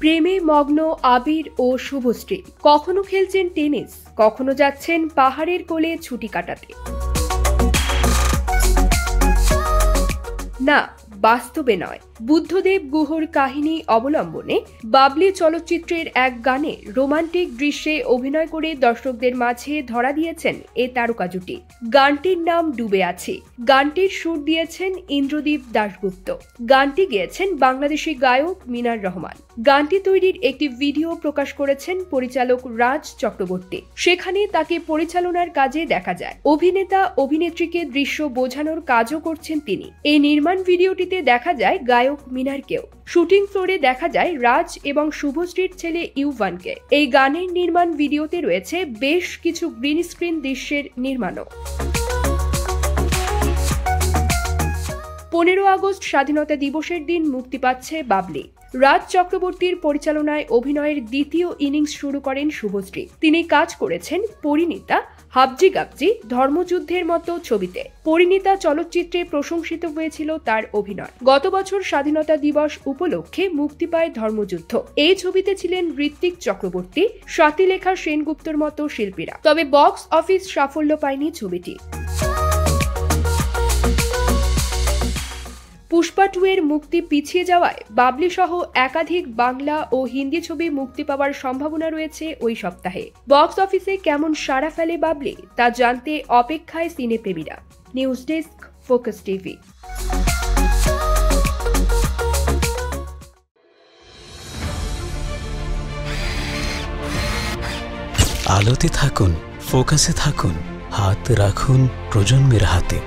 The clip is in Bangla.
প্রেমে মগ্ন আবির ও শুভশ্রী কখনো খেলছেন টেনিস, কখনো যাচ্ছেন পাহাড়ের কোলে ছুটি কাটাতে। না, বাস্তবে নয়, বুদ্ধদেব গুহর কাহিনী অবলম্বনে বাবলি চলচ্চিত্রের এক গানে রোমান্টিক দৃশ্যে অভিনয় করে দর্শকদের মাঝে ধরা দিয়েছেন এ তারকা জুটি। গানটির নাম ডুবে আছি। গানটির সুর দিয়েছেন ইন্দ্রদীপ দাশগুপ্ত। গানটি গেয়েছেন বাংলাদেশি গায়ক মিনার রহমান। গানটি তৈরির একটি ভিডিও প্রকাশ করেছেন পরিচালক রাজ চক্রবর্তী। সেখানে তাকে পরিচালনার কাজে দেখা যায়। অভিনেতা অভিনেত্রীকে দৃশ্য বোঝানোর কাজও করছেন তিনি। এই নির্মাণ ভিডিওটিতে দেখা যায় গায়ক মিনারকেও। শুটিং ফ্লোরে দেখা যায় রাজ এবং শুভশ্রীর ছেলে ইউভানকে। এই গানের নির্মাণ ভিডিওতে রয়েছে বেশ কিছু গ্রিন স্ক্রিন দৃশ্যের নির্মাণও। 15 আগস্ট স্বাধীনতা দিবসের দিন মুক্তি পাচ্ছে বাবলি। রাজ চক্রবর্তীর পরিচালনায় অভিনয়ের দ্বিতীয় ইনিংস শুরু করেন শুভশ্রী। তিনি কাজ করেছেন পরিণীতা, হাবজি গাবজি, ধর্মযুদ্ধের মতো ছবিতে। পরিণীতা চলচ্চিত্রে প্রশংসিত হয়েছিল তার অভিনয়। গত বছর স্বাধীনতা দিবস উপলক্ষে মুক্তি পায় ধর্মযুদ্ধ। এই ছবিতে ছিলেন ঋত্বিক চক্রবর্তী, স্বাতিলেখা সেনগুপ্তর মতো শিল্পীরা। তবে বক্স অফিস সাফল্য পায়নি ছবিটি। পুষ্পা 2 এর মুক্তি পিছিয়ে যাওয়ায় বাবলি সহ একাধিক বাংলা ও হিন্দি ছবি মুক্তি পাওয়ার সম্ভাবনা রয়েছে ওই সপ্তাহে। বক্স অফিসে কেমন সাড়া ফেলে বাবলি তা জানতে অপেক্ষায় সিনেপ্রেমীরা। News desk, focus TV. আলোতে থাকুন, ফোকাসে থাকুন, হাত রাখুন প্রজন্মের হাতে।